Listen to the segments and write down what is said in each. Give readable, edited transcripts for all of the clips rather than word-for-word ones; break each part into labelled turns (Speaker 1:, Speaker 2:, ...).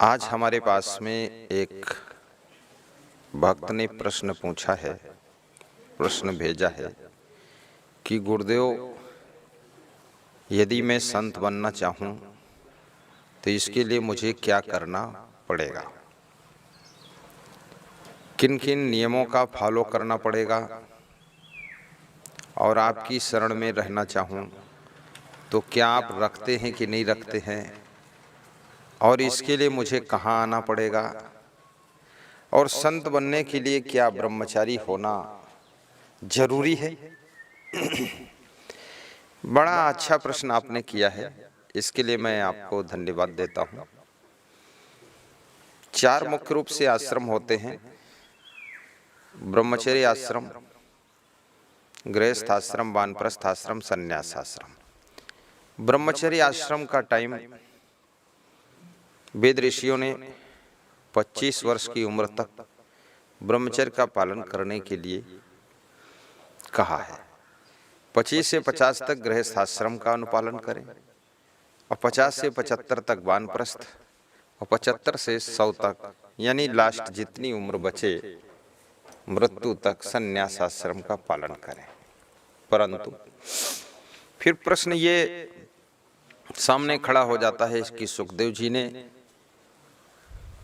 Speaker 1: आज हमारे पास में एक भक्त ने प्रश्न पूछा है, प्रश्न भेजा है कि गुरुदेव, यदि मैं संत बनना चाहूं तो इसके लिए मुझे क्या करना पड़ेगा, किन किन नियमों का फॉलो करना पड़ेगा, और आपकी शरण में रहना चाहूं तो क्या आप रखते हैं कि नहीं रखते हैं, और इसके लिए मुझे कहाँ आना पड़ेगा, और संत बनने के लिए क्या ब्रह्मचारी होना जरूरी है। बड़ा अच्छा प्रश्न आपने किया है, इसके लिए मैं आपको धन्यवाद देता हूँ। 4 मुख्य रूप से आश्रम होते हैं: ब्रह्मचर्य आश्रम, गृहस्थ आश्रम, वानप्रस्थ आश्रम, संन्यास आश्रम। ब्रह्मचर्य आश्रम का टाइम वेद ऋषियों ने 25 वर्ष की उम्र तक ब्रह्मचर्य का पालन करने के लिए कहा है। 25 से 50 तक गृहस्थ आश्रम का अनुपालन करें, और 50 से 75 तक वानप्रस्थ, और 75 से 100 तक यानी लास्ट जितनी उम्र बचे मृत्यु तक संन्यास आश्रम का पालन करें। परंतु फिर प्रश्न ये सामने खड़ा हो जाता है कि सुखदेव जी ने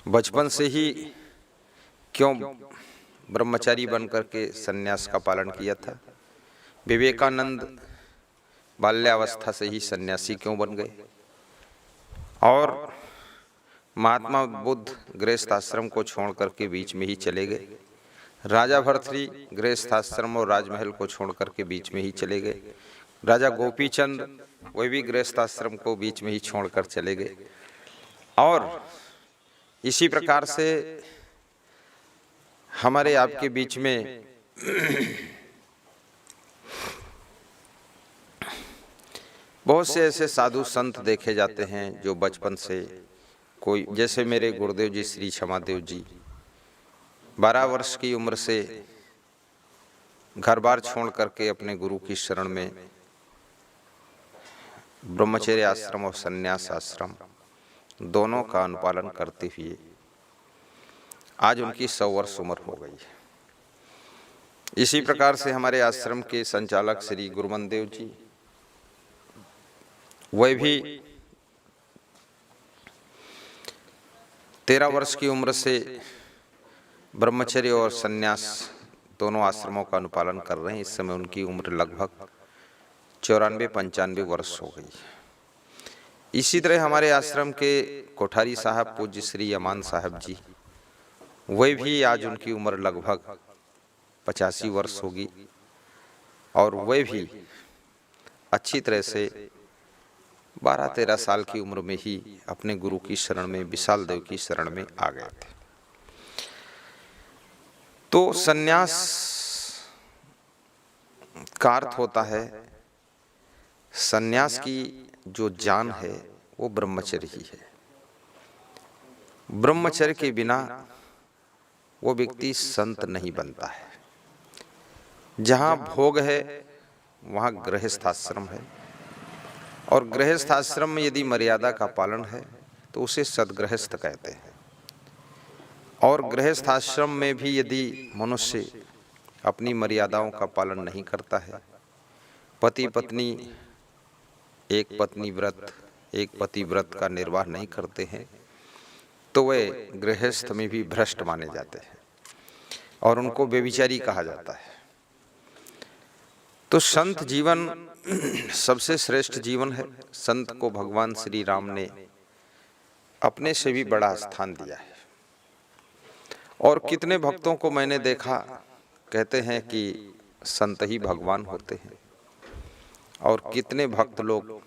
Speaker 1: बचपन से ही क्यों ब्रह्मचारी बनकर के संन्यास का पालन किया था? विवेकानंद बाल्यावस्था से ही सन्यासी क्यों बन गए? और महात्मा बुद्ध गृहस्थ आश्रम को छोड़ करके बीच में ही चले गए। राजा भर्तृहरि गृहस्थ आश्रम और राजमहल को छोड़ करके बीच में ही चले गए। राजा गोपीचंद वे भी गृहस्थ आश्रम को बीच में ही छोड़कर चले गए। और इसी प्रकार से हमारे आपके बीच में बहुत से ऐसे साधु संत देखे जाते हैं जो बचपन से, कोई जैसे मेरे गुरुदेव जी श्री क्षमादेव जी 12 वर्ष की उम्र से घर बार छोड़ करके अपने गुरु की शरण में ब्रह्मचर्य आश्रम और संन्यास आश्रम दोनों का अनुपालन करते हुए आज उनकी 100 वर्ष उम्र हो गई है। इसी प्रकार से हमारे आश्रम के संचालक श्री गुरुमनदेव जी, वह भी 13 वर्ष की उम्र से ब्रह्मचर्य और संन्यास दोनों आश्रमों का अनुपालन कर रहे हैं। इस समय उनकी उम्र लगभग 94-95 वर्ष हो गई। इसी तरह हमारे आश्रम के कोठारी साहब पूज्य श्री अमान साहब जी, वे भी आज उनकी उम्र लगभग 85 वर्ष होगी, और वे भी अच्छी तरह से 12-13 साल की उम्र में ही अपने गुरु की शरण में, विशाल देव की शरण में आ गए थे। तो संन्यास का अर्थ होता है, संन्यास की जो जान है वो ब्रह्मचर्य ही है। ब्रह्मचर्य के बिना वो व्यक्ति संत नहीं बनता है। जहां भोग है वहां गृहस्थ आश्रम है, और गृहस्थ आश्रम में यदि मर्यादा का पालन है तो उसे सद्गृहस्थ कहते हैं। और गृहस्थ आश्रम में भी यदि मनुष्य अपनी मर्यादाओं का पालन नहीं करता है, पति पत्नी एक पत्नी व्रत, एक पति व्रत का निर्वाह नहीं करते हैं, तो वे गृहस्थ में भी भ्रष्ट माने जाते हैं और उनको व्यभिचारी कहा जाता है। तो संत जीवन सबसे श्रेष्ठ जीवन है। संत को भगवान श्री राम ने अपने से भी बड़ा स्थान दिया है। और कितने भक्तों को मैंने देखा कहते हैं कि संत ही भगवान होते हैं, और कितने भक्त लोग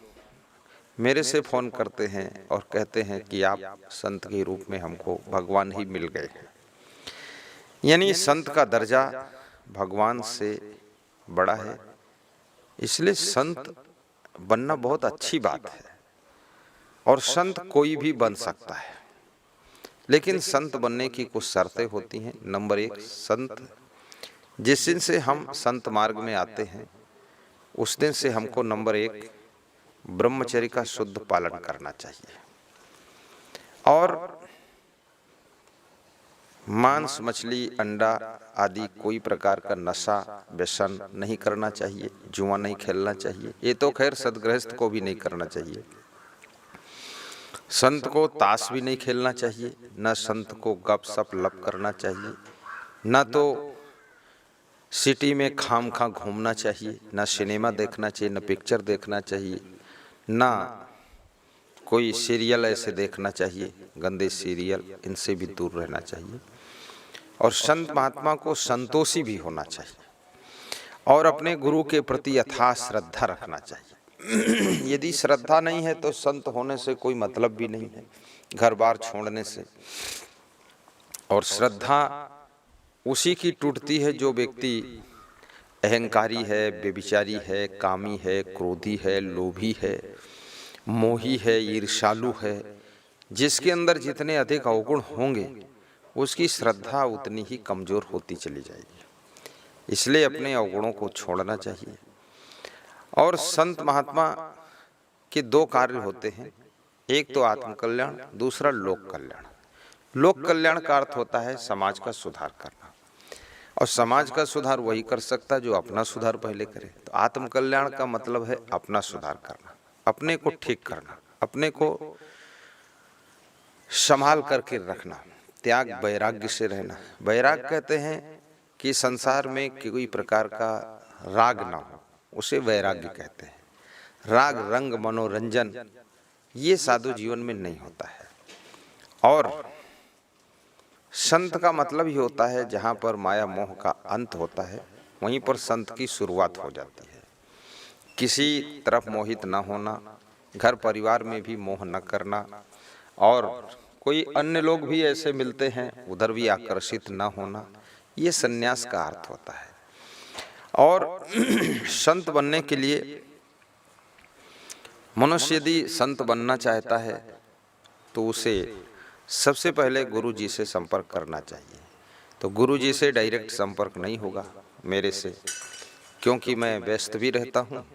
Speaker 1: मेरे से फोन करते हैं और कहते हैं कि आप संत के रूप में हमको भगवान ही मिल गए हैं। यानी संत का दर्जा भगवान से बड़ा है। इसलिए संत बनना बहुत अच्छी बात है, और संत कोई भी बन सकता है, लेकिन संत बनने की कुछ शर्तें होती हैं। नंबर 1, संत जिस दिन से हम संत मार्ग में आते हैं उस दिन से हमको नंबर 1 ब्रह्मचर्य का शुद्ध पालन करना चाहिए। और मांस, मछली, अंडा आदि कोई प्रकार का नशा व्यसन नहीं करना चाहिए, जुआ नहीं खेलना चाहिए। ये तो खैर सदगृहस्थ को भी नहीं करना चाहिए। संत को ताश भी नहीं खेलना चाहिए, न संत को गप सप लप करना चाहिए, न तो सिटी में खाम खा घूमना चाहिए, न सिनेमा देखना चाहिए, न पिक्चर देखना चाहिए, न कोई सीरियल ऐसे देखना चाहिए, गंदे सीरियल, इनसे भी दूर रहना चाहिए। और संत महात्मा को संतोषी भी होना चाहिए और अपने गुरु के प्रति यथार्थ श्रद्धा रखना चाहिए। यदि श्रद्धा नहीं है तो संत होने से कोई मतलब भी नहीं है, घर बार छोड़ने से। और श्रद्धा उसी की टूटती है जो व्यक्ति अहंकारी है, व्यभिचारी है, कामी है, क्रोधी है, लोभी है, मोही है, ईर्ष्यालु है। जिसके अंदर जितने अधिक अवगुण होंगे उसकी श्रद्धा उतनी ही कमजोर होती चली जाएगी। इसलिए अपने अवगुणों को छोड़ना चाहिए। और संत महात्मा के दो कार्य होते हैं, एक तो आत्म कल्याण, दूसरा लोक कल्याण। लोक कल्याण का अर्थ होता है समाज का सुधार करना, और समाज का सुधार वही कर सकता है जो अपना सुधार पहले करे। तो आत्म कल्याण का मतलब है अपना सुधार करना, अपने को ठीक करना, अपने को संभाल करके रखना, त्याग वैराग्य से रहना। वैराग्य कहते हैं कि संसार में कोई प्रकार का राग ना हो, उसे वैराग्य कहते हैं। राग, रंग, मनोरंजन ये साधु जीवन में नहीं होता है। और संत का मतलब ही होता है जहाँ पर माया मोह का अंत होता है वहीं पर संत की शुरुआत हो जाती है। किसी तरफ मोहित न होना, घर परिवार में भी मोह न करना, और कोई अन्य लोग भी ऐसे मिलते हैं उधर भी आकर्षित न होना, ये सन्यास का अर्थ होता है। और संत बनने के लिए मनुष्य यदि संत बनना चाहता है तो उसे सबसे पहले गुरु जी से संपर्क करना चाहिए। तो गुरु जी से डायरेक्ट संपर्क नहीं होगा मेरे से, क्योंकि मैं व्यस्त भी रहता हूँ।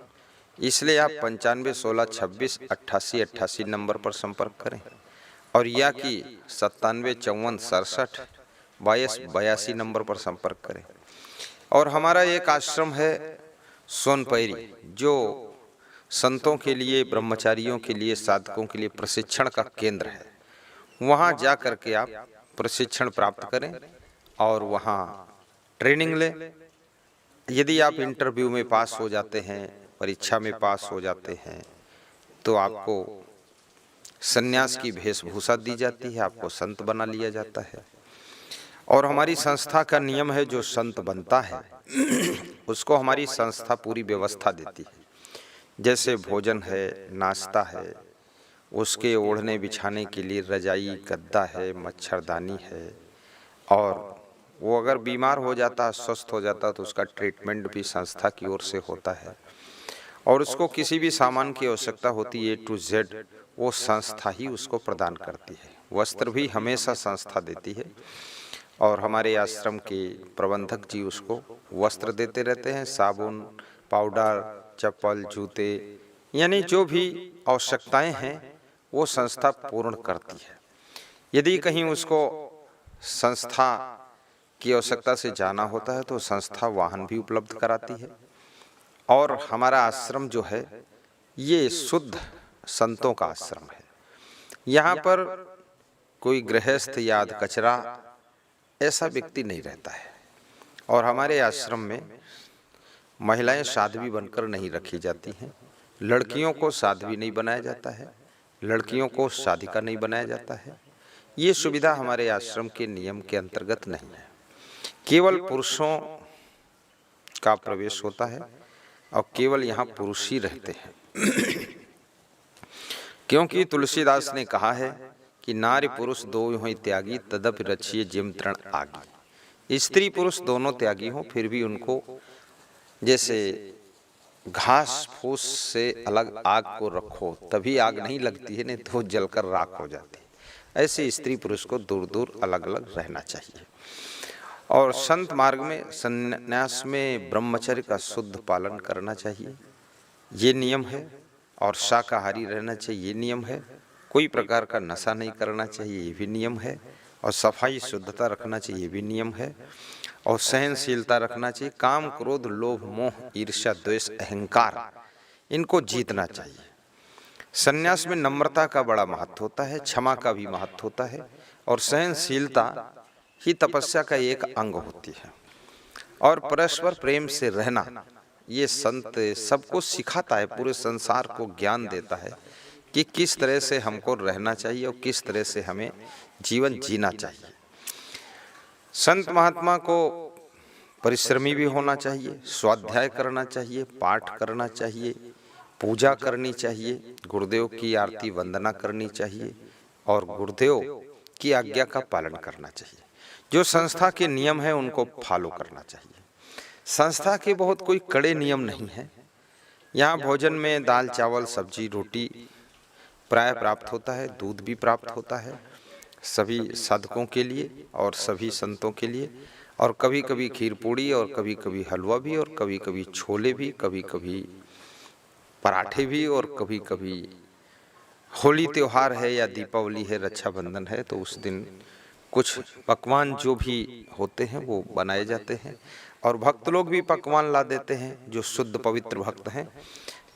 Speaker 1: इसलिए आप 95 16 26 88 88 नंबर पर संपर्क करें, और या कि 97 54 67 22 82 नंबर पर संपर्क करें। और हमारा एक आश्रम है सोनपैरी, जो संतों के लिए, ब्रह्मचारियों के लिए, साधकों के लिए प्रशिक्षण का केंद्र है। वहाँ जा करके आप प्रशिक्षण प्राप्त करें और वहाँ ट्रेनिंग लें। यदि आप इंटरव्यू में पास हो जाते हैं, परीक्षा में पास हो जाते हैं, तो आपको सन्यास की वेशभूषा दी जाती है, आपको संत बना लिया जाता है। और हमारी संस्था का नियम है, जो संत बनता है उसको हमारी संस्था पूरी व्यवस्था देती है। जैसे भोजन है, नाश्ता है, उसके ओढ़ने बिछाने के लिए रजाई, गद्दा है, मच्छरदानी है, और वो अगर बीमार हो जाता, स्वस्थ हो जाता तो उसका ट्रीटमेंट भी संस्था की ओर से होता है। और उसको किसी भी सामान की आवश्यकता होती है A to Z, वो संस्था ही उसको प्रदान करती है। वस्त्र भी हमेशा संस्था देती है, और हमारे आश्रम के प्रबंधक जी उसको वस्त्र देते रहते हैं, साबुन, पाउडर, चप्पल, जूते, यानी जो भी आवश्यकताएं हैं वो संस्था पूर्ण करती है। यदि कहीं उसको संस्था की आवश्यकता से जाना होता है तो संस्था वाहन भी उपलब्ध कराती है। और हमारा आश्रम जो है ये शुद्ध संतों का आश्रम है। यहाँ पर कोई गृहस्थ या कचरा ऐसा व्यक्ति नहीं रहता है। और हमारे आश्रम में महिलाएं साध्वी बनकर नहीं रखी जाती हैं, लड़कियों को साध्वी नहीं बनाया जाता है, लड़कियों को साधिका नहीं बनाया जाता है। ये सुविधा हमारे आश्रम के नियम के अंतर्गत नहीं है। केवल पुरुषों का प्रवेश होता है और केवल यहाँ पुरुष ही रहते हैं। क्योंकि तुलसीदास ने कहा है कि नारी पुरुष दो हों त्यागी, तदपि रचिए जिम तृण आगी। स्त्री पुरुष दोनों त्यागी हों, फिर भी उनको जैसे घास फूस से अलग आग को रखो तभी आग नहीं लगती है, नहीं तो जलकर राख हो जाती है। ऐसे स्त्री पुरुष को दूर दूर अलग अलग रहना चाहिए। और संत मार्ग में, संन्यास में ब्रह्मचर्य का शुद्ध पालन करना चाहिए, ये नियम है। और शाकाहारी रहना चाहिए, ये नियम है। कोई प्रकार का नशा नहीं करना चाहिए, ये भी नियम है। और सफाई शुद्धता रखना चाहिए, ये भी नियम है। और सहनशीलता रखना चाहिए। काम, क्रोध, लोभ, मोह, ईर्ष्या, द्वेष, अहंकार, इनको जीतना चाहिए। संन्यास में नम्रता का बड़ा महत्व होता है, क्षमा का भी महत्व होता है, और सहनशीलता ही तपस्या का एक अंग होती है। और परस्पर प्रेम से रहना, ये संत सबको सिखाता है, पूरे संसार को ज्ञान देता है कि किस तरह से हमको रहना चाहिए और किस तरह से हमें जीवन जीना चाहिए। संत महात्मा को परिश्रमी भी होना चाहिए, स्वाध्याय करना चाहिए, पाठ करना चाहिए, पूजा करनी चाहिए, गुरुदेव की आरती वंदना करनी चाहिए और गुरुदेव की आज्ञा का पालन करना चाहिए। जो संस्था के नियम है उनको फॉलो करना चाहिए। संस्था के बहुत कोई कड़े नियम नहीं है। यहाँ भोजन में दाल, चावल, सब्जी, रोटी प्राय प्राप्त होता है, दूध भी प्राप्त होता है सभी साधकों के लिए और सभी संतों के लिए। और कभी कभी खीर पूड़ी और कभी कभी हलवा भी और कभी कभी छोले भी, कभी कभी पराठे भी, और कभी कभी होली त्योहार है या दीपावली है, रक्षाबंधन है, तो उस दिन कुछ पकवान जो भी होते हैं वो बनाए जाते हैं। और भक्त लोग भी पकवान ला देते हैं, जो शुद्ध पवित्र भक्त हैं,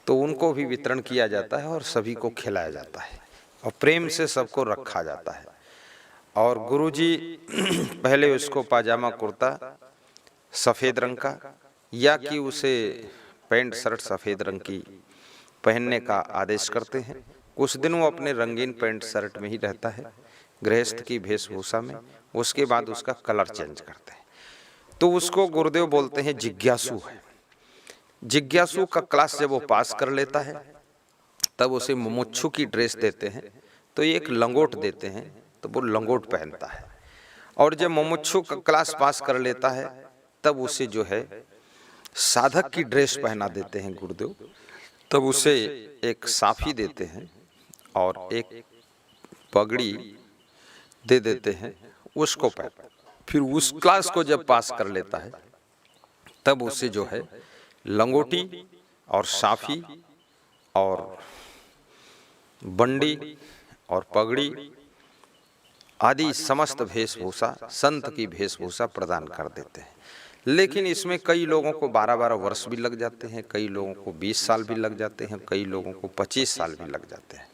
Speaker 1: तो उनको भी वितरण किया जाता है और सभी को खिलाया जाता है और प्रेम से सबको रखा जाता है। और गुरुजी पहले उसको पाजामा कुर्ता सफ़ेद रंग का या कि उसे पैंट शर्ट सफ़ेद रंग की पहनने का आदेश करते हैं। कुछ दिन वो अपने रंगीन पैंट शर्ट में ही रहता है, गृहस्थ की वेशभूषा में। उसके बाद उसका कलर चेंज करते हैं, तो उसको गुरुदेव बोलते हैं जिज्ञासु है। जिज्ञासु का क्लास जब वो पास कर लेता है तब उसे मुमुक्षु की ड्रेस देते हैं, तो एक लंगोट देते हैं, तो वो लंगोट पहनता है। और जब मुमुक्षु का क्लास पास कर लेता है तब उसे जो है साधक की ड्रेस पहना देते हैं गुरुदेव। तब उसे एक साफी देते हैं और एक पगड़ी दे देते हैं, उसको पहन। फिर उस क्लास को जब पास कर लेता है तब उसे जो है लंगोटी और साफी और बंडी और पगड़ी आदि समस्त वेशभूषा, संत की वेशभूषा प्रदान कर देते हैं। लेकिन इसमें कई लोगों को 12-12 वर्ष भी लग जाते हैं, कई लोगों को 20 साल भी लग जाते हैं, कई लोगों को 25 साल भी लग जाते हैं,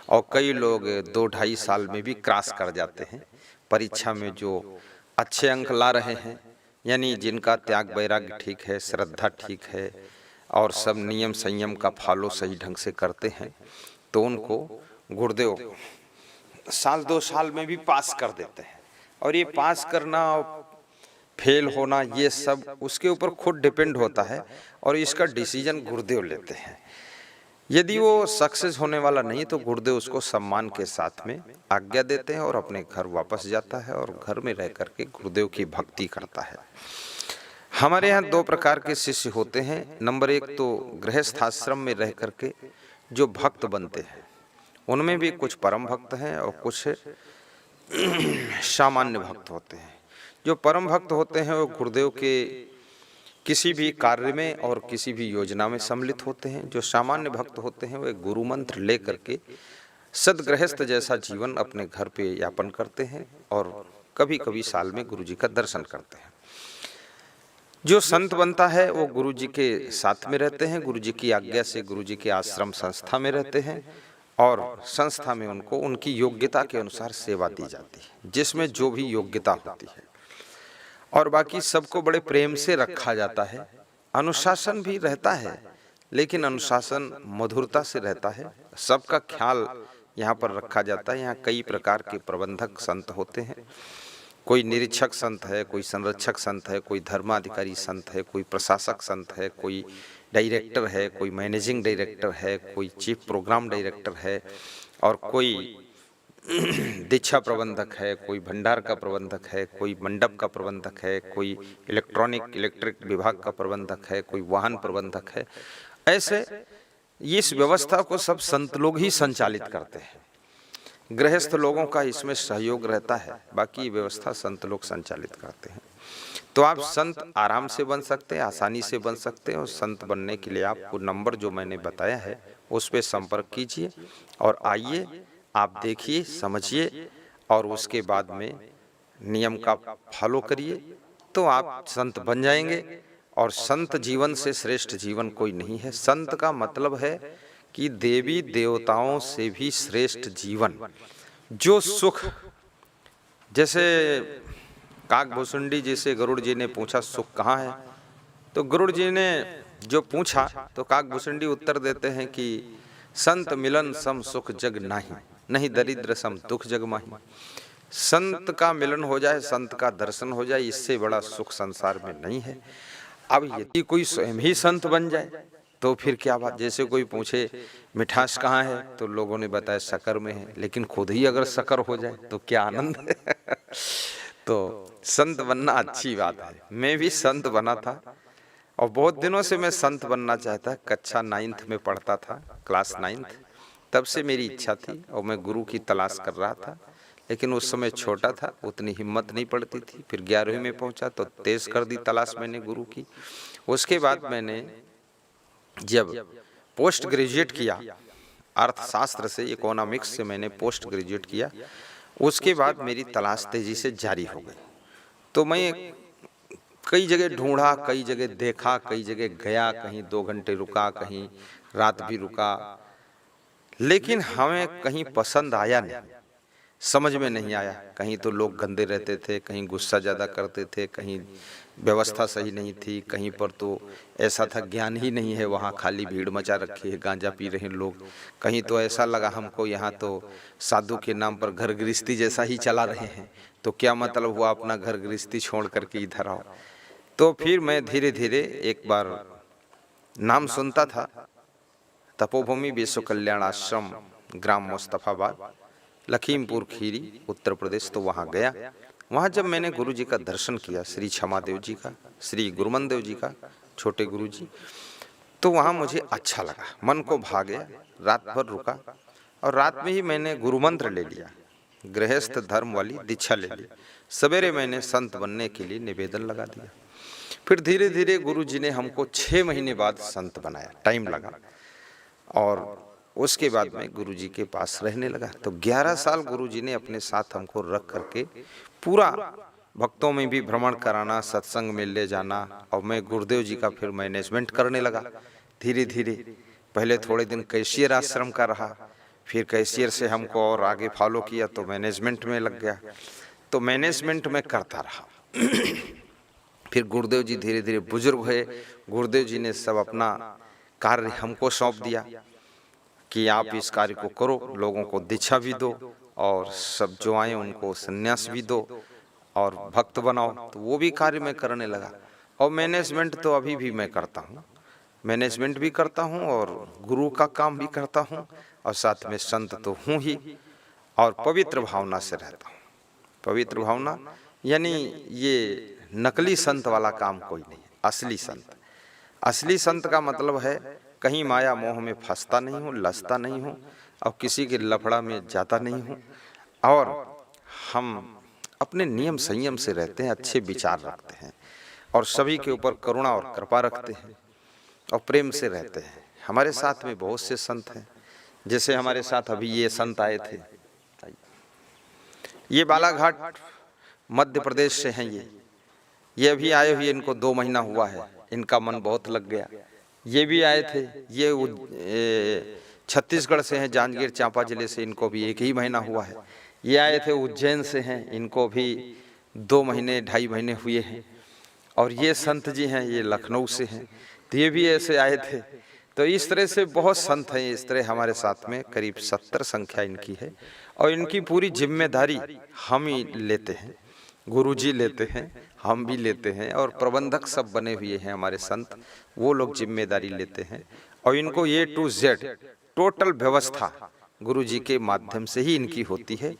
Speaker 1: और कई लोग 2-2.5 साल में भी क्रॉस कर जाते हैं। परीक्षा में जो अच्छे अंक ला रहे हैं, यानी जिनका त्याग वैराग्य ठीक है, श्रद्धा ठीक है और सब नियम संयम का फॉलो सही ढंग से करते हैं, तो उनको गुरुदेव साल 2 साल में भी पास कर देते हैं। और ये पास करना, फेल होना, ये सब उसके ऊपर खुद डिपेंड होता है और इसका डिसीजन गुरुदेव लेते हैं। यदि वो सक्सेस होने वाला नहीं तो गुरुदेव उसको सम्मान के साथ में आज्ञा देते हैं और अपने घर वापस जाता है और घर में रह करके गुरुदेव की भक्ति करता है। हमारे यहाँ 2 प्रकार के शिष्य होते हैं। नंबर 1 तो गृहस्थ आश्रम में रह करके जो भक्त बनते हैं, उनमें भी कुछ परम भक्त हैं और कुछ सामान्य भक्त होते हैं। जो परम भक्त होते हैं वो गुरुदेव के किसी भी कार्य में और किसी भी योजना में सम्मिलित होते हैं। जो सामान्य भक्त होते हैं वे गुरु मंत्र ले करके सदगृहस्थ जैसा जीवन अपने घर पे यापन करते हैं और कभी कभी साल में गुरु जी का दर्शन करते हैं। जो संत बनता है वो गुरु जी के साथ में रहते हैं, गुरु जी की आज्ञा से गुरु जी के आश्रम संस्था में रहते हैं और संस्था में उनको उनकी योग्यता के अनुसार सेवा दी जाती है, जिसमें जो भी योग्यता होती है। और बाकी सबको बड़े प्रेम से रखा जाता है। अनुशासन भी रहता है, लेकिन अनुशासन मधुरता से रहता है। सबका ख्याल यहाँ पर रखा जाता है। यहाँ कई प्रकार के प्रबंधक संत होते हैं। कोई निरीक्षक संत है, कोई संरक्षक संत है, कोई धर्माधिकारी संत है, कोई प्रशासक संत है, कोई डायरेक्टर है, कोई मैनेजिंग डायरेक्टर है, कोई चीफ प्रोग्राम डायरेक्टर है, और कोई दीक्षा प्रबंधक है, कोई भंडार का प्रबंधक है, कोई मंडप का प्रबंधक है, कोई इलेक्ट्रिक विभाग का प्रबंधक है, कोई वाहन प्रबंधक है। ऐसे इस व्यवस्था को सब संत लोग ही संचालित करते हैं। गृहस्थ लोगों का इसमें सहयोग रहता है, बाकी व्यवस्था संत लोग संचालित करते हैं। तो आप संत आराम से बन सकते हैं, आसानी से बन सकते हैं। और संत बनने के लिए आपको नंबर जो मैंने बताया है उस पर संपर्क कीजिए और आइए, आप देखिए, समझिए और उसके बाद में नियम का फॉलो करिए तो आप संत बन जाएंगे। और संत जीवन से श्रेष्ठ जीवन कोई नहीं है। संत का मतलब है कि देवी देवताओं से भी श्रेष्ठ जीवन, जो सुख, जैसे काकभूषुंडी जी से गरुड़ जी ने पूछा सुख कहाँ है, तो गरुड़ जी ने जो पूछा तो काकभूषुंडी उत्तर देते हैं कि संत मिलन सम सुख जग नाही, नहीं दरिद्र सम दुख जग माही। संत का मिलन हो जाए, संत का दर्शन हो जाए, इससे बड़ा सुख संसार में नहीं है। अब यदि कोई स्वयं ही संत बन जाए तो फिर क्या बात। जैसे कोई पूछे मिठास कहाँ है तो लोगों ने बताया शक्कर में है, लेकिन खुद ही अगर शक्कर हो जाए तो क्या आनंद है। तो संत बनना अच्छी बात है। मैं भी संत बना था और बहुत दिनों से मैं संत बनना चाहता। कक्षा 9th में पढ़ता था, क्लास 9th, तब से मेरी इच्छा थी और मैं गुरु की तलाश कर रहा था। लेकिन उस समय छोटा था, उतनी हिम्मत नहीं पड़ती थी। फिर 11वीं में पहुंचा तो तेज कर दी तलाश मैंने गुरु की। उसके बाद मैंने जब पोस्ट ग्रेजुएट किया, अर्थशास्त्र से, इकोनॉमिक्स से मैंने पोस्ट ग्रेजुएट किया, उसके बाद मेरी तलाश तेजी से जारी हो गई। तो मैं कई जगह ढूंढा, कई जगह देखा, कई जगह गया, कहीं 2 घंटे रुका, कहीं रात भी रुका, लेकिन हमें कहीं पसंद आया नहीं, समझ में नहीं आया। कहीं तो लोग गंदे रहते थे, कहीं गुस्सा ज़्यादा करते थे, कहीं व्यवस्था सही नहीं थी, कहीं पर तो ऐसा था ज्ञान ही नहीं है, वहाँ खाली भीड़ मचा रखी है, गांजा पी रहे हैं लोग। कहीं तो ऐसा लगा हमको यहाँ तो साधु के नाम पर घर गृहस्थी जैसा ही चला रहे हैं, तो क्या मतलब हुआ अपना घर गृहस्थी छोड़ करके इधर आओ। तो फिर मैं धीरे धीरे एक बार नाम सुनता था, तपोभूमि विश्व कल्याण आश्रम, ग्राम मुस्तफाबाद, लखीमपुर खीरी, उत्तर प्रदेश। तो वहाँ गया। वहाँ जब मैंने गुरु जी का दर्शन किया, श्री क्षमादेव जी का, श्री गुरुमन देव जी का, छोटे गुरु जी, तो वहाँ मुझे अच्छा लगा, मन को भा गया। रात भर रुका और रात में ही मैंने गुरु मंत्र ले लिया, गृहस्थ धर्म वाली दीक्षा ले ली। सवेरे मैंने संत बनने के लिए निवेदन लगा दिया। फिर धीरे धीरे गुरु जी ने हमको 6 महीने बाद संत बनाया, टाइम लगा। और उसके बाद मैं गुरु जी के पास रहने लगा। तो 11 साल गुरु जी ने अपने साथ हमको रख करके पूरा भक्तों में भी भ्रमण कराना, सत्संग में ले जाना। और मैं गुरुदेव जी का फिर मैनेजमेंट करने लगा धीरे धीरे। पहले थोड़े दिन कैशियर आश्रम का रहा, फिर कैशियर से हमको और आगे फॉलो किया तो मैनेजमेंट में लग गया। तो मैनेजमेंट में करता रहा। फिर गुरुदेव जी धीरे धीरे बुजुर्ग हुए। गुरुदेव जी ने सब अपना कार्य हमको सौंप दिया कि आप इस कार्य को करो, लोगों को दीक्षा भी दो और सब जो आए उनको संन्यास भी दो और भक्त बनाओ। तो वो भी कार्य मैं करने लगा। और मैनेजमेंट तो अभी भी मैं करता हूँ, मैनेजमेंट भी करता हूँ और गुरु का काम भी करता हूँ, और साथ में संत तो हूँ ही। और पवित्र भावना से रहता हूँ। पवित्र भावना यानी ये नकली संत वाला काम कोई नहीं, असली संत। असली संत का मतलब है कहीं माया मोह में फंसता नहीं हूँ, लसता नहीं हूँ और किसी के लफड़ा में जाता नहीं हूँ। और हम अपने नियम संयम से रहते हैं, अच्छे विचार रखते हैं और सभी के ऊपर करुणा और कृपा रखते हैं और प्रेम से रहते हैं। हमारे साथ में बहुत से संत हैं, जैसे हमारे साथ अभी ये संत आए थे, ये बालाघाट मध्य प्रदेश से हैं। ये अभी आए हुए, इनको 2 महीना हुआ है, इनका मन बहुत लग गया। ये भी आए थे, ये छत्तीसगढ़ से हैं, जांजगीर चांपा जिले से, इनको भी 1 ही महीना हुआ है। ये आए थे उज्जैन से हैं, इनको भी 2 महीने 2.5 महीने हुए हैं। और ये संत जी हैं, ये लखनऊ से हैं, तो ये भी ऐसे आए थे। तो इस तरह से बहुत संत हैं। इस तरह हमारे साथ में करीब 70 संख्या इनकी है और इनकी पूरी जिम्मेदारी हम ही लेते हैं, गुरुजी लेते हैं, हम भी लेते हैं और प्रबंधक सब बने हुए हैं हमारे संत, वो लोग जिम्मेदारी लेते हैं। और इनको A to Z टोटल व्यवस्था गुरुजी के माध्यम से ही इनकी होती है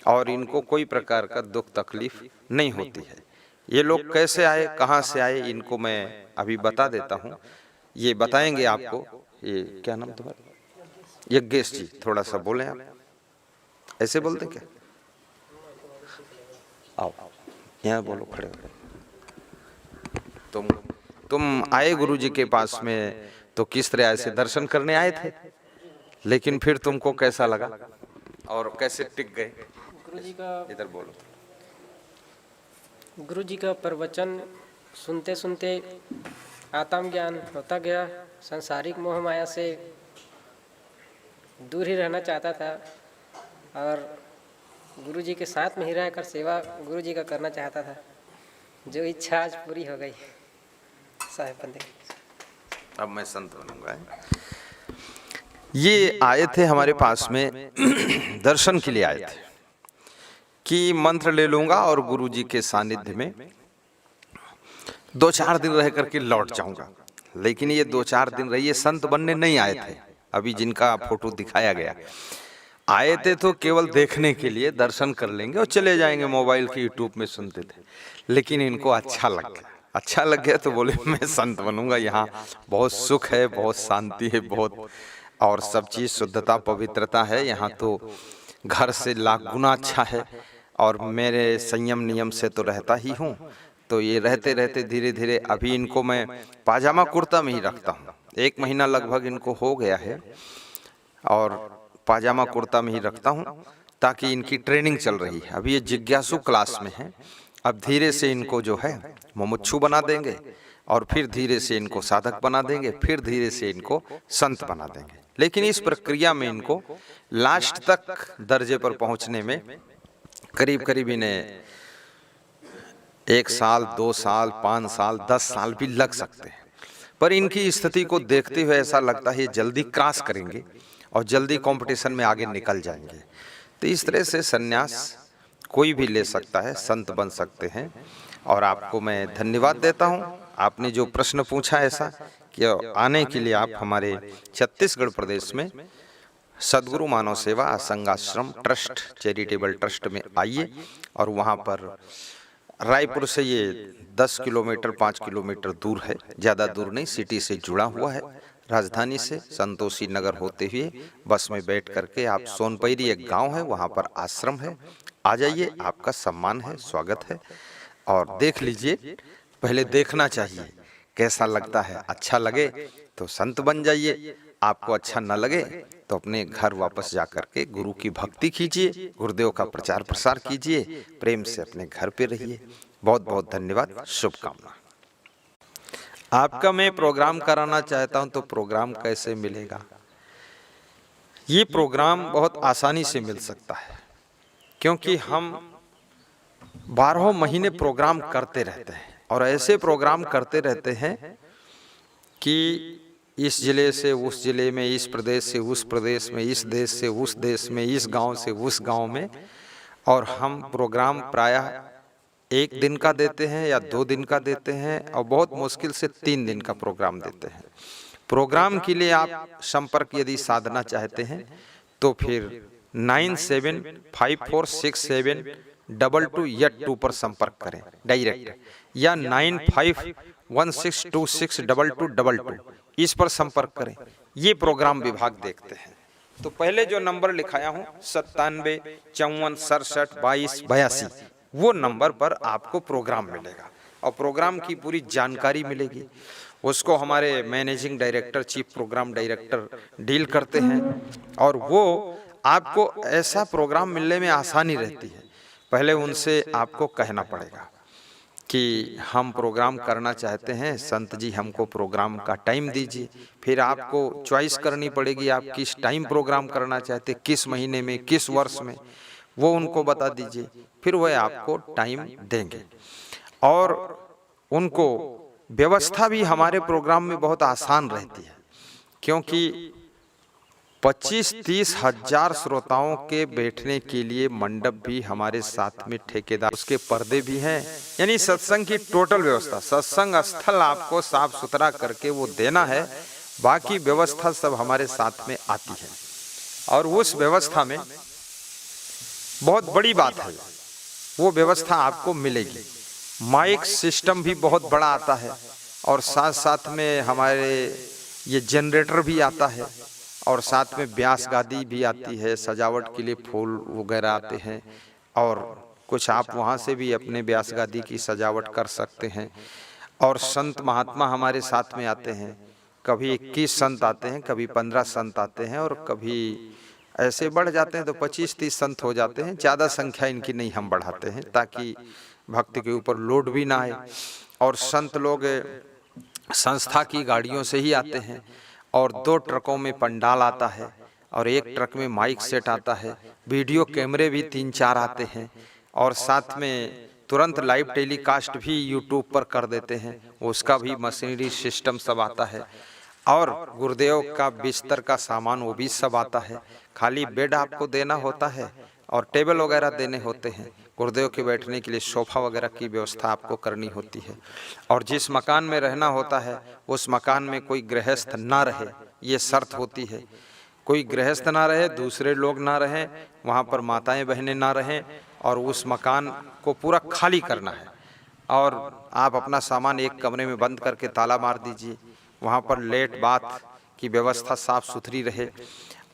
Speaker 1: और इनको कोई प्रकार का दुख तकलीफ नहीं होती है। ये लोग कैसे आए, कहाँ से आए, इनको मैं अभी बता देता हूँ। ये बताएंगे आपको। ये क्या नाम तुम्हारा? यज्ञेश जी, थोड़ा सा बोलें आप। ऐसे बोलते क्या? आओ यहाँ बोलो, खड़े हो। तुम आए गुरु जी के पास में तो किस तरह ऐसे दर्शन करने आए थे, लेकिन फिर तुमको कैसा लगा और कैसे टिक गए? इधर बोलो।
Speaker 2: गुरु जी का प्रवचन सुनते सुनते आत्म ज्ञान होता गया। सांसारिक मोह माया से दूर ही रहना चाहता था और गुरु जी के साथ में ही रहकर सेवा गुरु जी का करना चाहता था, जो इच्छा आज पूरी हो गई। साहेब बंदे
Speaker 1: अब मैं संत बनूंगा। ये आए थे हमारे पास में दर्शन के लिए आए थे कि मंत्र ले लूंगा और गुरु जी के सानिध्य में 2-4 दिन रह करके लौट जाऊंगा। लेकिन ये 2-4 दिन रहिए, संत बनने नहीं आए थे। अभी जिनका फोटो दिखाया गया, आए थे तो केवल देखने के लिए, दर्शन कर लेंगे और चले जाएंगे। मोबाइल के यूट्यूब में सुनते थे, लेकिन इनको अच्छा लग गया तो बोले मैं संत बनूंगा। यहाँ बहुत सुख है, बहुत शांति है, बहुत और सब चीज शुद्धता पवित्रता है। यहाँ तो घर से लाख गुना अच्छा है। और मेरे संयम नियम से तो रहता ही हूँ, तो ये रहते रहते धीरे धीरे अभी इनको मैं पाजामा कुर्ता में ही रखता हूँ। 1 महीना लगभग इनको हो गया है और पाजामा कुर्ता में ही रखता हूँ, ताकि इनकी ट्रेनिंग चल रही है। अभी ये जिज्ञासु क्लास में है। अब धीरे से इनको जो है मुमुक्षु बना देंगे और फिर धीरे से इनको साधक बना देंगे, फिर धीरे से इनको संत बना देंगे। लेकिन इस प्रक्रिया में इनको लास्ट तक दर्जे पर पहुंचने में करीब करीब इन्हें 1 साल, 2 साल, 5 साल, 10 साल भी लग सकते हैं। पर इनकी स्थिति को देखते हुए ऐसा लगता है ये जल्दी क्रॉस करेंगे और जल्दी कंपटीशन में आगे निकल जाएंगे। तो इस तरह से सन्यास कोई भी ले सकता है, संत बन सकते हैं। और आपको मैं धन्यवाद देता हूं, आपने जो प्रश्न पूछा ऐसा कि आने के लिए आप हमारे छत्तीसगढ़ प्रदेश में सद्गुरु मानव सेवा असंगाश्रम ट्रस्ट चैरिटेबल ट्रस्ट में आइए। और वहां पर रायपुर से ये 10 किलोमीटर 5 किलोमीटर दूर है, ज़्यादा दूर नहीं, सिटी से जुड़ा हुआ है। राजधानी से संतोषी नगर होते हुए बस में बैठ करके आप सोनपैरी एक गांव है, वहां पर आश्रम है, आ जाइए। आपका सम्मान है, स्वागत है। और देख लीजिए, पहले देखना चाहिए कैसा लगता है। अच्छा लगे तो संत बन जाइए, आपको अच्छा न लगे तो अपने घर वापस जा करके गुरु की भक्ति कीजिए, गुरुदेव का प्रचार प्रसार कीजिए, प्रेम से अपने घर पे रहिए। बहुत बहुत धन्यवाद, शुभकामना। आपका मैं प्रोग्राम कराना चाहता हूं तो प्रोग्राम कैसे मिलेगा? ये प्रोग्राम बहुत आसानी से मिल सकता है, क्योंकि हम 12 महीने प्रोग्राम करते रहते हैं और ऐसे प्रोग्राम करते रहते हैं कि इस जिले से उस जिले में, इस प्रदेश से उस प्रदेश में, इस देश से उस देश में, इस गांव से उस गांव में। और हम प्रोग्राम प्रायः 1 दिन का देते हैं या 2 दिन का देते हैं और बहुत मुश्किल से 3 दिन का प्रोग्राम देते हैं। प्रोग्राम के लिए आप संपर्क यदि साधना चाहते हैं तो फिर 97546722 पर संपर्क करें डायरेक्ट, या 9516262222 इस पर संपर्क करें। ये प्रोग्राम विभाग देखते हैं। तो पहले जो नंबर लिखाया हूं 9754672282, वो नंबर पर आपको प्रोग्राम मिलेगा और प्रोग्राम की पूरी जानकारी मिलेगी। उसको हमारे managing director, chief programme director deal करते हैं और वो आपको ऐसा प्रोग्राम मिलने में आसानी रहती है। पहले उनसे आपको कहना पड़ेगा कि हम प्रोग्राम करना चाहते हैं, संत जी हमको प्रोग्राम का टाइम दीजिए। फिर आपको चॉइस करनी पड़ेगी आप किस टाइम प्रोग्राम करना चाहते, किस महीने में, किस वर्ष में, वो उनको बता दीजिए। फिर वह आपको टाइम देंगे। और उनको व्यवस्था भी हमारे प्रोग्राम में बहुत आसान रहती है, क्योंकि 25-30 हजार श्रोताओं के बैठने के लिए मंडप भी हमारे साथ में ठेकेदार, उसके पर्दे भी हैं। यानी सत्संग की टोटल व्यवस्था, सत्संग स्थल आपको साफ सुथरा करके वो देना है, बाकी व्यवस्था सब हमारे साथ में आती है। और उस व्यवस्था में बहुत बड़ी बात है, वो व्यवस्था आपको मिलेगी। माइक सिस्टम भी बहुत बड़ा आता है और साथ साथ में हमारे ये जनरेटर भी आता है और साथ में व्यास गादी भी आती है, सजावट के लिए फूल वगैरह आते हैं। और कुछ आप वहाँ से भी अपने व्यास गादी की सजावट कर सकते हैं। और संत महात्मा हमारे साथ में आते हैं, कभी 21 संत आते हैं, कभी 15 संत आते हैं और कभी ऐसे बढ़ जाते हैं तो 25-30 संत हो जाते हैं, ज़्यादा संख्या इनकी नहीं हम बढ़ाते हैं ताकि भक्त के ऊपर लोड भी ना आए। और संत लोग संस्था की गाड़ियों से ही आते हैं और 2 ट्रकों में पंडाल आता है और 1 ट्रक में माइक सेट आता है, वीडियो कैमरे भी 3-4 आते हैं और साथ में तुरंत लाइव टेलीकास्ट भी यूट्यूब पर कर देते हैं, उसका भी मशीनरी सिस्टम सब आता है और गुरुदेव का बिस्तर का सामान वो भी सब आता है। खाली बेड आपको देना होता है और टेबल वगैरह देने होते हैं। गुरुदेव के बैठने के लिए सोफा वगैरह की व्यवस्था आपको करनी होती है और जिस मकान में रहना होता है उस मकान में कोई गृहस्थ ना रहे, ये शर्त होती है। कोई गृहस्थ ना रहे, दूसरे लोग ना रहें, वहाँ पर माताएं बहनें ना रहें और उस मकान को पूरा खाली करना है और आप अपना सामान एक कमरे में बंद करके ताला मार दीजिए। वहाँ पर लेट बात की व्यवस्था साफ सुथरी रहे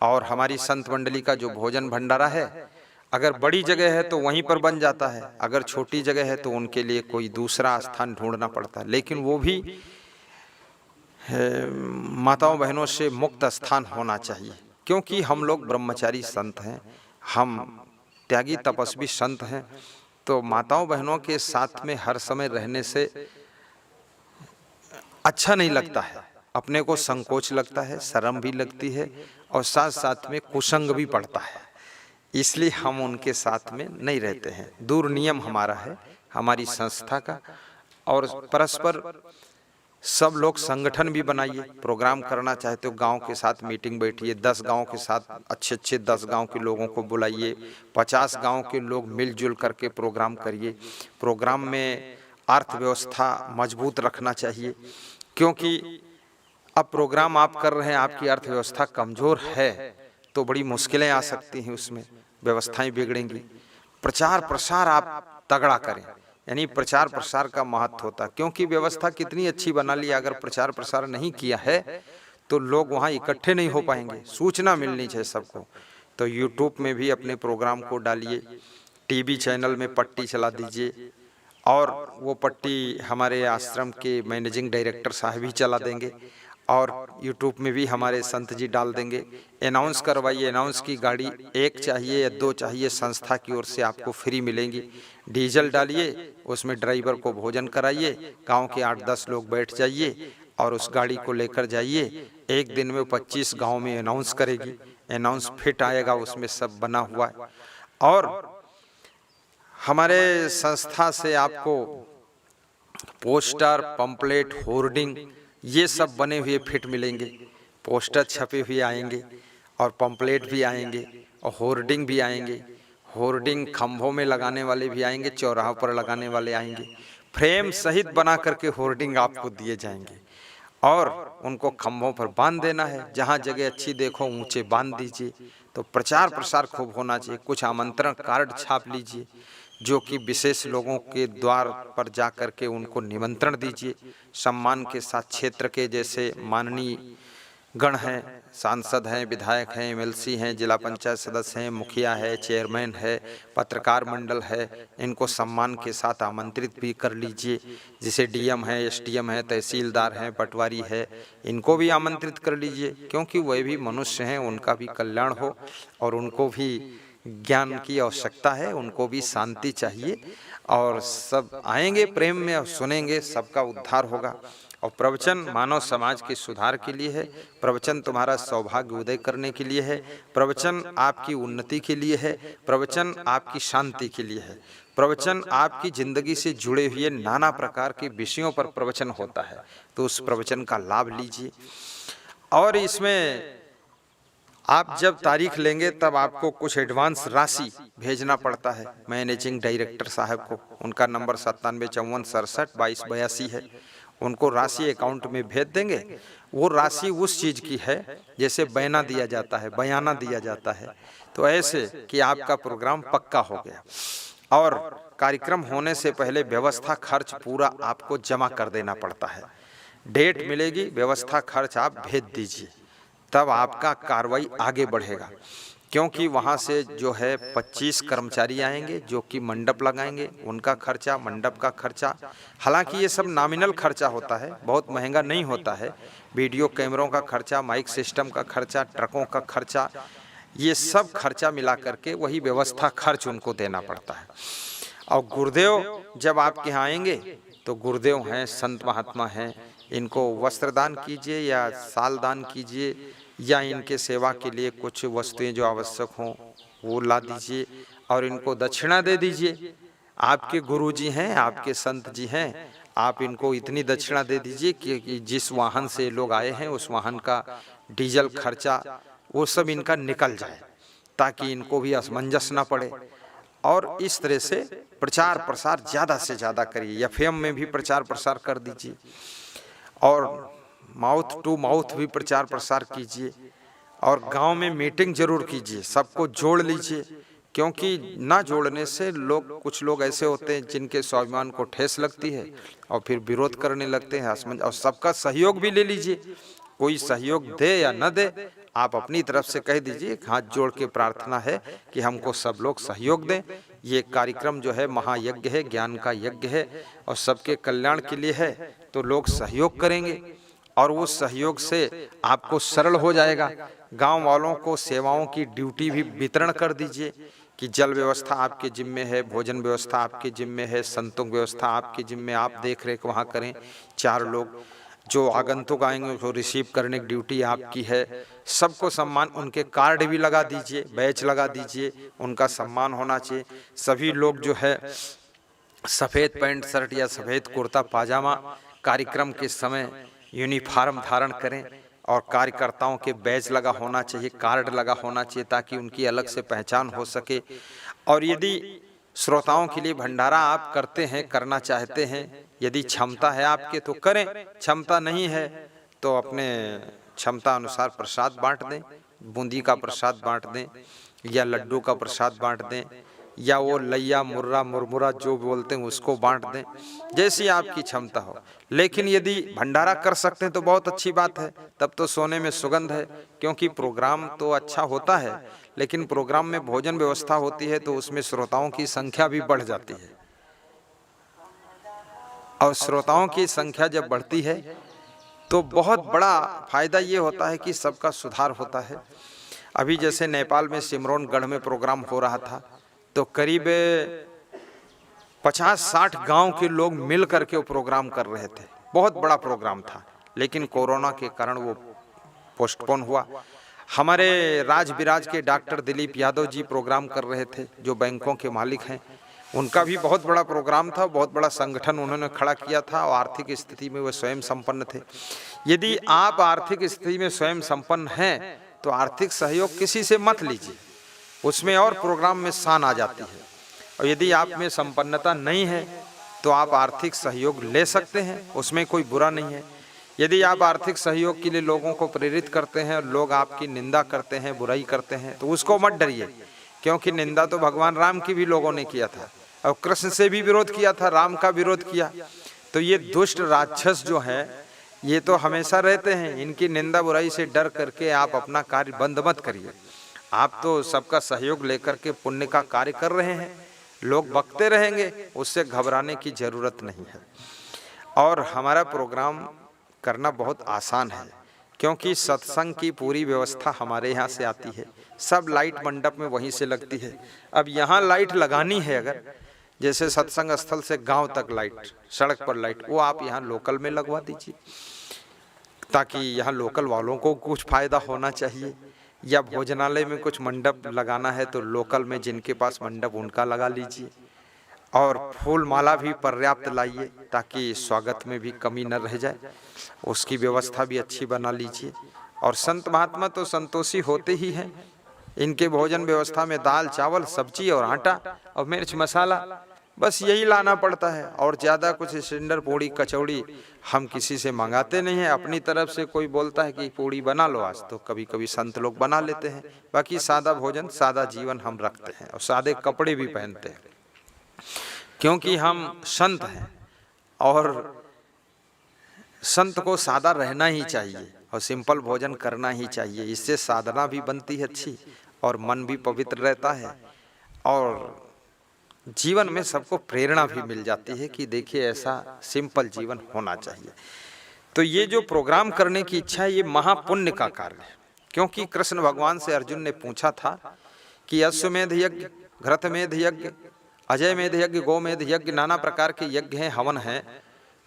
Speaker 1: और हमारी संत मंडली का जो भोजन भंडारा है, अगर बड़ी जगह है तो वहीं पर बन जाता है, अगर छोटी जगह है तो उनके लिए कोई दूसरा स्थान ढूंढना पड़ता है, लेकिन वो भी माताओं बहनों से मुक्त स्थान होना चाहिए क्योंकि हम लोग ब्रह्मचारी संत हैं, हम त्यागी तपस्वी संत हैं। तो माताओं बहनों के साथ में हर समय रहने से अच्छा नहीं लगता है, अपने को संकोच लगता है, शर्म भी लगती है और साथ साथ में कुसंग भी पड़ता है, इसलिए हम उनके साथ में नहीं रहते हैं। दूर नियम हमारा है, हमारी संस्था का। और परस्पर सब लोग संगठन भी बनाइए, प्रोग्राम करना चाहते हो गांव के साथ मीटिंग बैठिए, 10 गांव के साथ अच्छे 10 गांव के लोगों को बुलाइए, 50 गांव के लोग मिलजुल करके प्रोग्राम करिए। प्रोग्राम में अर्थव्यवस्था मजबूत रखना चाहिए क्योंकि अब प्रोग्राम आप कर रहे हैं, आपकी अर्थव्यवस्था कमजोर है तो बड़ी मुश्किलें आ सकती हैं, उसमें व्यवस्थाएं बिगड़ेंगी। प्रचार प्रसार आप तगड़ा करें, यानी प्रचार प्रसार का महत्व होता है क्योंकि व्यवस्था कितनी अच्छी बना ली, अगर प्रचार प्रसार नहीं किया है तो लोग वहाँ इकट्ठे नहीं हो पाएंगे, सूचना मिलनी चाहिए सबको। तो यूट्यूब में भी अपने प्रोग्राम को डालिए, टीवी चैनल में पट्टी चला दीजिए और वो पट्टी हमारे आश्रम के मैनेजिंग डायरेक्टर साहब ही चला देंगे और यूट्यूब में भी हमारे संत जी डाल देंगे। अनाउंस करवाइए, अनाउंस की गाड़ी 1 चाहिए या 2 चाहिए, संस्था की ओर से आपको फ्री मिलेंगी। डीजल डालिए, उसमें ड्राइवर को भोजन कराइए, गांव के 8-10 लोग बैठ जाइए और उस गाड़ी को लेकर जाइए। एक दिन में 25 गांव में अनाउंस करेगी, अनाउंस फिट आएगा, उसमें सब बना हुआ है। और हमारे संस्था से आपको पोस्टर, पंपलेट, होर्डिंग ये सब बने हुए फिट मिलेंगे। पोस्टर छपे हुए आएंगे और पंपलेट भी आएंगे और होर्डिंग भी आएंगे। होर्डिंग खंभों में लगाने वाले भी आएंगे, चौराहों पर लगाने वाले आएंगे, फ्रेम सहित बना करके होर्डिंग आपको दिए जाएंगे और उनको खंभों पर बांध देना है। जहाँ जगह अच्छी देखो ऊंचे बांध दीजिए। तो प्रचार प्रसार खूब होना चाहिए। कुछ आमंत्रण कार्ड छाप लीजिए जो कि विशेष लोगों के द्वार पर जा कर के उनको निमंत्रण दीजिए। सम्मान के साथ क्षेत्र के जैसे माननीय गण हैं, सांसद हैं, विधायक हैं, एमएलसी हैं, जिला पंचायत सदस्य हैं, मुखिया है, चेयरमैन है, पत्रकार मंडल है, इनको सम्मान के साथ आमंत्रित भी कर लीजिए। जैसे डीएम है, एसडीएम है, तहसीलदार हैं, पटवारी है, इनको भी आमंत्रित कर लीजिए क्योंकि वह भी मनुष्य हैं, उनका भी कल्याण हो और उनको भी ज्ञान की आवश्यकता है, उनको भी शांति चाहिए और सब आएंगे प्रेम में और सुनेंगे, सबका उद्धार होगा। और प्रवचन मानव समाज के सुधार के लिए है, प्रवचन तुम्हारा सौभाग्य उदय करने के लिए है, प्रवचन आपकी उन्नति के लिए है, प्रवचन आपकी शांति के लिए है, प्रवचन आपकी जिंदगी से जुड़े हुए नाना प्रकार के विषयों पर प्रवचन होता है। तो उस प्रवचन का लाभ लीजिए। और इसमें आप जब तारीख लेंगे तब आपको कुछ एडवांस राशि भेजना पड़ता है मैनेजिंग डायरेक्टर साहब को। उनका नंबर 9754672282 है। उनको राशि अकाउंट में भेज देंगे। वो राशि उस चीज़ की है जैसे बयाना दिया जाता है, बयाना दिया जाता है। तो ऐसे कि आपका प्रोग्राम पक्का हो गया। और कार्यक्रम होने से पहले व्यवस्था खर्च पूरा आपको जमा कर देना पड़ता है। डेट मिलेगी, व्यवस्था खर्च आप भेज दीजिए, तब आपका कार्रवाई आगे बढ़ेगा। क्योंकि वहाँ से जो है 25 कर्मचारी आएंगे जो कि मंडप लगाएंगे, उनका खर्चा, मंडप का खर्चा, हालांकि ये सब नॉमिनल खर्चा होता है, बहुत महंगा नहीं होता है। वीडियो कैमरों का खर्चा, माइक सिस्टम का खर्चा, ट्रकों का खर्चा, ये सब खर्चा मिला करके वही व्यवस्था खर्च उनको देना पड़ता है। और गुरुदेव जब आपके यहाँ आएंगे तो गुरुदेव हैं, संत महात्मा हैं, इनको वस्त्र दान कीजिए या साल दान कीजिए या इनके सेवा के लिए कुछ वस्तुएं जो आवश्यक हों वो ला दीजिए और इनको दक्षिणा दे दीजिए। आपके गुरु जी हैं, आपके संत जी हैं, आप इनको इतनी दक्षिणा दे दीजिए कि जिस वाहन से लोग आए हैं उस वाहन का डीजल खर्चा वो सब इनका निकल जाए, ताकि इनको भी असमंजस ना पड़े। और इस तरह से प्रचार प्रसार ज़्यादा से ज़्यादा करिए, एफएम में भी प्रचार प्रसार कर दीजिए और माउथ टू माउथ भी प्रचार प्रसार कीजिए और गांव में मीटिंग जरूर कीजिए, सबको जोड़ लीजिए, क्योंकि ना जोड़ने से कुछ लोग ऐसे होते हैं जिनके स्वाभिमान को ठेस लगती है और फिर विरोध करने लगते हैं। और सबका सहयोग भी ले लीजिए, कोई सहयोग दे या न दे, आप अपनी तरफ से कह दीजिए, हाथ जोड़ के प्रार्थना है कि हमको सब लोग सहयोग दें। ये कार्यक्रम जो है महायज्ञ है, ज्ञान का यज्ञ है और सबके कल्याण के लिए है, तो लोग सहयोग करेंगे और वो सहयोग से आपको सरल हो जाएगा। गांव वालों को सेवाओं की ड्यूटी भी वितरण कर दीजिए कि जल व्यवस्था आपके जिम्मे है, भोजन व्यवस्था आपके जिम्मे है, संतों की व्यवस्था आपके जिम्मे, आप देख रेख वहाँ करें। 4 लोग जो आगंतुक आएंगे उसको रिसीव करने की ड्यूटी आपकी है। सबको सम्मान, उनके कार्ड भी लगा दीजिए, बैच लगा दीजिए, उनका सम्मान होना चाहिए। सभी लोग जो है सफ़ेद पैंट शर्ट या सफ़ेद कुर्ता पाजामा कार्यक्रम के समय यूनिफॉर्म धारण करें और कार्यकर्ताओं के बैच लगा होना चाहिए, कार्ड लगा होना चाहिए, ताकि उनकी अलग से पहचान हो सके। और यदि श्रोताओं के लिए भंडारा आप करते हैं, करना चाहते हैं, यदि क्षमता है आपके तो करें, क्षमता नहीं है तो अपने क्षमता अनुसार प्रसाद बांट दें, बूंदी का प्रसाद बांट दें या लड्डू का प्रसाद बांट दें या वो लैया मुर्रा मुरमुरा जो बोलते हैं उसको बांट दें, जैसी आपकी क्षमता हो। लेकिन यदि भंडारा कर सकते हैं तो बहुत अच्छी बात है, तब तो सोने में सुगंध है, क्योंकि प्रोग्राम तो अच्छा होता है लेकिन प्रोग्राम में भोजन व्यवस्था होती है तो उसमें श्रोताओं की संख्या भी बढ़ जाती है और श्रोताओं की संख्या जब बढ़ती है तो बहुत बड़ा फायदा ये होता है कि सबका सुधार होता है। अभी जैसे नेपाल में सिमरौनगढ़ में प्रोग्राम हो रहा था तो करीब 50-60 गांव के लोग मिल करके वो प्रोग्राम कर रहे थे, बहुत बड़ा प्रोग्राम था, लेकिन कोरोना के कारण वो पोस्टपोन हुआ। हमारे राज बिराज के डॉक्टर दिलीप यादव जी प्रोग्राम कर रहे थे, जो बैंकों के मालिक हैं, उनका भी बहुत बड़ा प्रोग्राम था, बहुत बड़ा संगठन उन्होंने खड़ा किया था और आर्थिक स्थिति में वो स्वयं संपन्न थे। यदि आप आर्थिक स्थिति में स्वयं संपन्न हैं तो आर्थिक सहयोग किसी से मत लीजिए, उसमें और प्रोग्राम में शान आ जाती है। और यदि आप में संपन्नता नहीं है तो आप आर्थिक सहयोग ले सकते हैं, उसमें कोई बुरा नहीं है। यदि आप आर्थिक सहयोग के लिए लोगों को प्रेरित करते हैं और लोग आपकी निंदा करते हैं, बुराई करते हैं, तो उसको मत डरिए, क्योंकि निंदा तो भगवान राम की भी लोगों ने किया था और कृष्ण से भी विरोध किया था, राम का विरोध किया। तो ये दुष्ट राक्षस जो है ये तो हमेशा रहते हैं, इनकी निंदा बुराई से डर करके आप अपना कार्य बंद मत करिए। आप तो सबका सहयोग लेकर के पुण्य का कार्य कर रहे हैं, लोग बकते रहेंगे, उससे घबराने की जरूरत नहीं है। और हमारा प्रोग्राम करना बहुत आसान है, क्योंकि सत्संग की पूरी व्यवस्था हमारे यहाँ से आती है, सब लाइट मंडप में वहीं से लगती है। अब यहाँ लाइट लगानी है, अगर जैसे सत्संग स्थल से गांव तक लाइट, सड़क पर लाइट, वो आप यहाँ लोकल में लगवा दीजिए, ताकि यहाँ लोकल वालों को कुछ फायदा होना चाहिए। या भोजनालय में कुछ मंडप लगाना है तो लोकल में जिनके पास मंडप उनका लगा लीजिए। और फूल माला भी पर्याप्त लाइए ताकि स्वागत में भी कमी न रह जाए, उसकी व्यवस्था भी अच्छी बना लीजिए। और संत महात्मा तो संतोषी होते ही हैं, इनके भोजन व्यवस्था में दाल चावल सब्जी और आटा और मिर्च मसाला, बस यही लाना पड़ता है। और ज़्यादा कुछ सिलेंडर पूड़ी कचौड़ी हम किसी से मंगाते नहीं हैं। अपनी तरफ से कोई बोलता है कि पूड़ी बना लो आज, तो कभी कभी संत लोग बना लेते हैं। बाकी सादा भोजन सादा जीवन हम रखते हैं और सादे कपड़े भी पहनते हैं, क्योंकि हम संत हैं और संत को सादा रहना ही चाहिए और सिंपल भोजन करना ही चाहिए। इससे साधना भी बनती है अच्छी और मन भी पवित्र रहता है और जीवन में सबको प्रेरणा भी मिल जाती है कि देखिए ऐसा सिंपल जीवन होना चाहिए। तो ये जो प्रोग्राम करने की इच्छा है ये महापुण्य का कार्य है, क्योंकि कृष्ण भगवान से अर्जुन ने पूछा था कि अश्वमेध यज्ञ, घृतमेध यज्ञ, अजयमेध यज्ञ, गोमेध यज्ञ, नाना प्रकार के यज्ञ हैं, हवन हैं,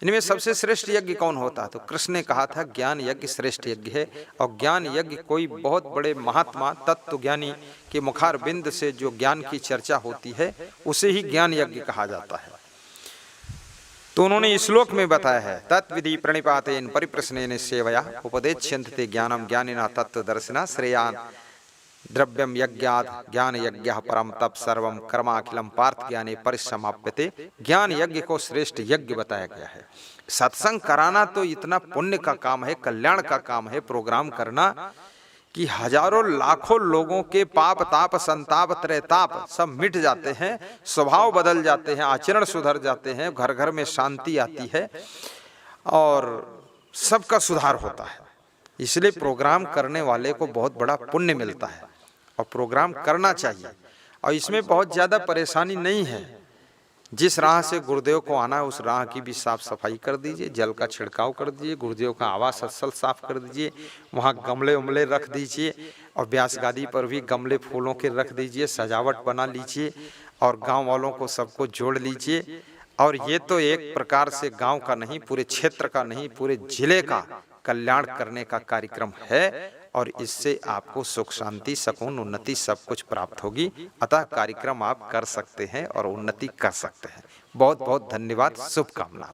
Speaker 1: इनमें सबसे श्रेष्ठ यज्ञ कौन होता है? तो कृष्ण ने कहा था ज्ञान यज्ञ श्रेष्ठ यज्ञ है। और ज्ञान यज्ञ कोई बहुत बड़े महात्मा तत्व ज्ञानी के मुखार बिंद से जो ज्ञान की चर्चा होती है उसे ही ज्ञान यज्ञ कहा जाता है। तो उन्होंने इस श्लोक में बताया है, तत्विधि प्रणिपातेन परिप्रश्नेन सेवया उपदेक्ष्यन्ते ज्ञानम ज्ञानिना तत्व दर्शिना श्रेयान द्रव्यम यज्ञात् ज्ञान यज्ञ परम तप सर्वम कर्माखिलम पार्थ ज्ञाने परिसमाप्यते। ज्ञान यज्ञ को श्रेष्ठ यज्ञ बताया गया है। सत्संग कराना तो इतना पुण्य का काम है, कल्याण का काम है, प्रोग्राम करना कि हजारों लाखों लोगों के पाप ताप संताप त्रैताप सब मिट जाते हैं, स्वभाव बदल जाते हैं, आचरण सुधर जाते हैं, घर घर में शांति आती है और सबका सुधार होता है। इसलिए प्रोग्राम करने वाले को बहुत बड़ा पुण्य मिलता है और प्रोग्राम करना चाहिए। और इसमें बहुत ज़्यादा परेशानी नहीं है। जिस राह से गुरुदेव को आना है उस राह की भी साफ सफाई कर दीजिए, जल का छिड़काव कर दीजिए, गुरुदेव का आवास स्थल साफ कर दीजिए, वहाँ गमले उमले रख दीजिए और व्यास गादी पर भी गमले फूलों के रख दीजिए, सजावट बना लीजिए और गांव वालों को सबको जोड़ लीजिए। और ये तो एक प्रकार से गांव का नहीं, पूरे क्षेत्र का नहीं, पूरे जिले का कल्याण करने का कार्यक्रम है और इससे आपको सुख शांति सकून उन्नति सब कुछ प्राप्त होगी। अतः कार्यक्रम आप कर सकते हैं और उन्नति कर सकते हैं। बहुत बहुत धन्यवाद, शुभकामना।